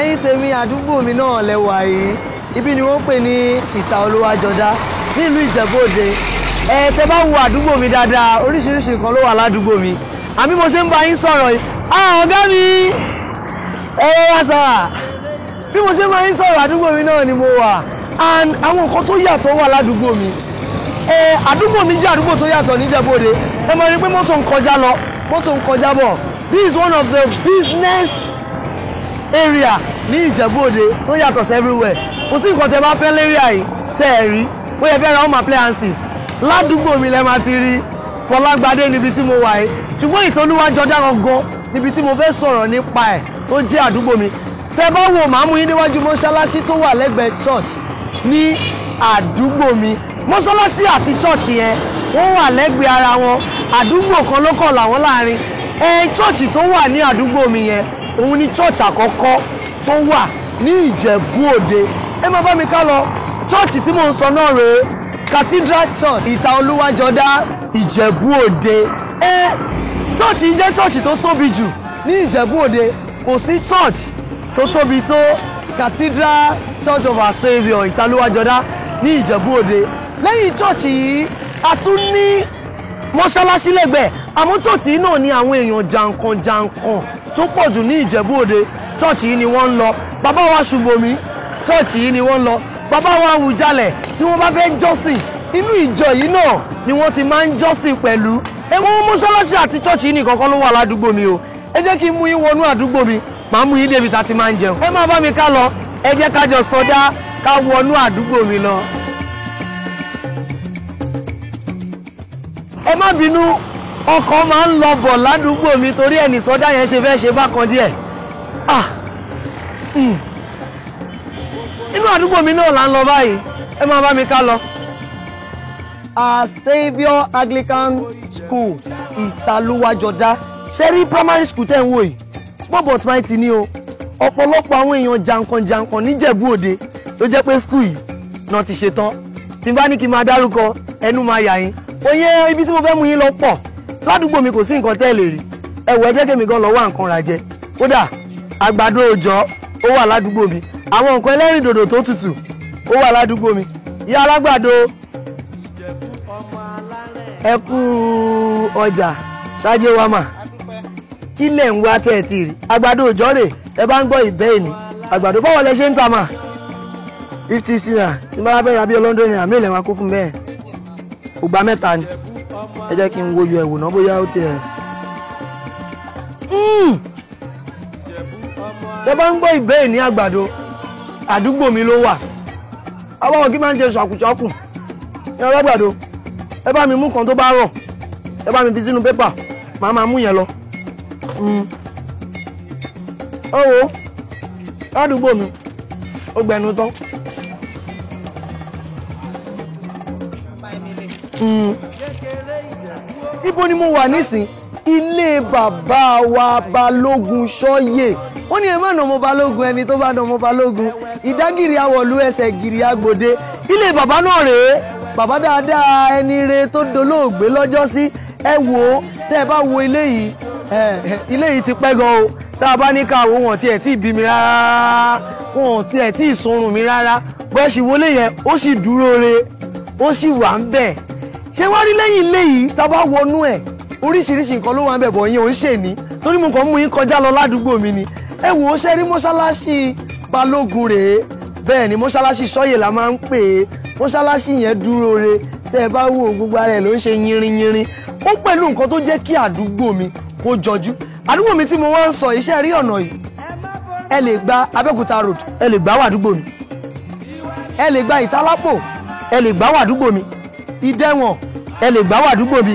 ẹ̀yin tèmi àdúgbò mi náà lẹ́wà yìí ibi ni wọ́n pè ní ìta Olúwàjọdá nílùú Ìjẹ̀bú-Òde. Tẹ́ bá wo àdúgbò mi dáadáa oríṣiríṣi nǹkan ló wà ládùúgbò mi. Àmì mo ṣe ń bá yín sọ̀rọ̀ yìí ọ̀gá mi wá sára bí mo ṣe ń bá yín sọ̀rọ̀ àdúgbò mi náà ni mo wà and àwọn nǹkan tó yàtọ̀ wà ládùúgbò mi. Àdúgbò mi jẹ́ àdúgbò tó yàtọ̀ ní Ìjẹ̀bú-Òde. Ẹ mọ̀ ní pé mọ́tò ń kọjá lọ mọ́tò ń kọjá bọ̀. This is one of the business area ní Ìjẹ̀bú-Òde tó yàtọ̀ sí everywhere. Kò sí nǹkan tẹ́ bá fẹ́ léríà yìí tẹ́ ẹ rí ó yẹ fẹ́ ra home appliances ládùúgbò mi lẹ́ máa ti rí Fọlágbadé níbi tí mo wà yìí ṣùgbọ́n ìta Olúwàjọdá gangan níbi tí mo fẹ́ sọ̀rọ̀ nípa ẹ̀ tó jẹ́ àdúgbò mi. Tẹ́ bá wo màá mú yín níwájú mọ́ṣáláṣí tó wà lẹ́gbẹ̀ẹ́ church ní àdúgbò mi. Mọ́ṣáláṣí àti church yẹn wọ́n wà lẹ́gbẹ̀ẹ́ ara wọn àdúgbò kan ló kàn làwọn láàrin. Church tó wà ní àdúgbò mi yẹn òun ni church àkọ́kọ́ tó wà ní Ìjẹ̀bú-Òde. Ẹ máa bá mi ká lọ church tí mò ń sọ náà rèé Cathedral Church ìta Olúwàjọdá Ìjẹ̀bú-Òde. Church yìí jẹ́ church tó tóbi jù ní Ìjẹ̀bú-Òde. Kò sí church tó tóbi tó Cathedral Church of Our Saviour ìta Olúwàjọdá ní Ìjẹ̀bú-Òde. Lẹ́yìn church yìí a tún ní mọ́ṣáláṣí lẹ́gbẹ̀ẹ́ àmọ́ church yìí náà ní àwọn èèyàn jàǹkànjàǹkàn tó pọ̀ jù ní Ìjẹ̀bú-Òde. Church yìí ni wọ́n ń lọ. Bàbá wa Ṣùbòmí church yìí ni wọ́n ń lọ. Bàbá wa Àwùjalẹ̀ tí wọ́n bá fẹ́ jọ́sìn inú ìjọ yìí náà ni wọ́n ti máa ń jọ́sìn pẹ̀lú. Ẹ̀wọ̀n mọ́ṣáláṣí àti church yìí nìkan kọ́ ló wà ládùúgbò mi o. Ẹ jẹ́ kí n mú yín wọnú àdúgbò mi màá mú yín débi tá ti máa ń jẹun. Ẹ máa bá mi ká lọ ẹ jẹ́ ká jọ sọdá ká wọnú àdúgbò mi lọ. Ẹ má bínú ọkọ̀ máa ń lọ bọ̀ ládùúgbò mi torí ẹni sọdá yẹn ṣe fẹ́ ṣe bákan díẹ̀. Inú àdúgbò mi náà là ń lọ báyìí ẹ máa bá mi ká lọ. Our Saviour Anglican School ìta Olúwàjọdá ṣẹ́rí primary school tẹ́ ń wò yìí small but mighty ni o. Ọ̀pọ̀lọpọ̀ àwọn èèyàn jàǹkànjàǹkàn ní Ìjẹ̀bú-Òde ló jẹ́ pé school yìí náà ti ṣe tán. Tí n bá ní kí n máa dárúkọ ẹnu máa yà yín. Oyè ibi tí mo fẹ́ mú yín lọ pọ̀ ládùúgbò mi kò sí nǹkan tẹ́ lè rí. Ẹ wò ẹ jẹ́ kémi gan lọ wá nǹkan rà jẹ. Kódà àgbàdo òòjọ́ ó wà ládùúgbò mi. Àwọn nǹkan ẹlẹ́rìndòdò tó tutù ó wà ládùúgbò mi. Ìyá alágbàdo ẹ kú ọjà ṣáájú wa mà kí lẹ̀ ń wá tẹ́ ẹ ti rí. Àgbàdo òòjọ́ rè ẹ bá ń gbọ́ ìbẹ́ ẹ̀ní àgbàdo báwo lẹ ṣe ń ta mà 50 naira tí n bá fẹ́ ra bí ọlọ́dún naira mílẹ̀ máa kó fún bẹ́ẹ̀ ògbà mẹ́ta ni. Ẹ jẹ́ kí n wo yọ ẹ̀wò náà bóyá ó ti ẹ̀. Tẹ́ bá ń gbọ́ ìbẹ́ ẹ̀ní àgbàdo àdúgbò mi ló wà. Àwọn kí máa ń jẹ ṣàkùṣàkù ní alágbàdo. Ẹ bá mi mú kan tó bá rọ̀ ẹ bá mi fi sínú pépà màá máa mú yẹn lọ. Ó wo ládùúgbò mi ó gbẹnu tán. Ibo ni mo wà nísìn? Ilé bàbá wa Balógun Ṣọ́yè. Wọ́n ní ẹ má nà ọmọ Balógun ẹni tó bá nà ọmọ Balógun ìdágìrì àwọ̀lú ẹsẹ̀ gìrì agbòde. Ilé bàbá náà rèé bàbá dáadáa ẹni re tó dolóògbé lọ́jọ́ sí. Ẹ wò ó tẹ́ ẹ bá wo ilé yìí ilé yìí ti pẹ́ gan o. Tá a bá ní ká wo wọn tiẹ̀ tí ì bí mi rárá wọn tiẹ̀ tí ì sunrun mi rárá bẹ́ẹ̀ sì wọlé yẹn ó sì dúró re ó sì wà ń bẹ̀. Ṣé wá rí lẹ́yìn ilé yìí tá a bá wọnú ẹ̀ oríṣiríṣi nǹkan ló wà ń bẹ̀ bọ̀ yẹn ò ń ṣe ní torí mo kàn mú yín kọjá lọ ládùúgbò mi ni. Ẹ wò ó ṣe rí mọ́ṣáláṣí Balógun rèé bẹ́ẹ̀ ni mọ́ṣáláṣí Ṣọ́yè la máa ń pè é. Mọ́ṣáláṣí yẹn dúró re tẹ́ ẹ bá wo gbogbo ara ẹ̀ ló ń ṣe yínrínyínrín. Ó pẹ̀lú nǹkan tó jẹ́ kí àdúgbò mi kó jọjú. Àdúgbò mi tí mo wá ń sọ iṣẹ́ rí ọ̀nà yìí ẹ lè gba Abẹ́òkúta road ẹ lè gbà wà àdúgbò mi. Ẹ lè gba Ìtalápò ẹ lè gbà wà àdúgbò mi. Ìdẹ̀wọ̀n ẹ lè gbà wà àdúgbò mi.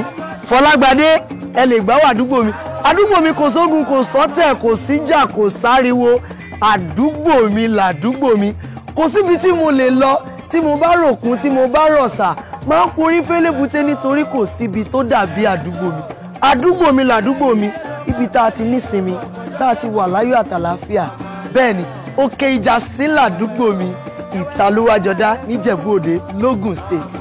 Fọlágbadé ẹ lè gbà wà àdúgbò mi. Àdúgbò mi kò sógun kò sọ́tẹ̀ kò síjà kò sáriwo. Àdúgbò mi làdúgbò mi. Kò síbi tí mo lè lọ tí mo bá ròkun tí mo bá rọ̀ṣà máa ń forí fẹ́lẹ́bùté nítorí kò síbi tó dàbí àdúgbò mi. Àdúgbò mi làdúgbò mi ibi tá a ti nísinmi tá a ti wà láyọ̀ àtàlàáfíà. Bẹ́ẹ̀ ni Òkè Ìjàsí làdúgbò mi ìta Olúwàjọdá níjẹ̀bú-Òde lógùn state.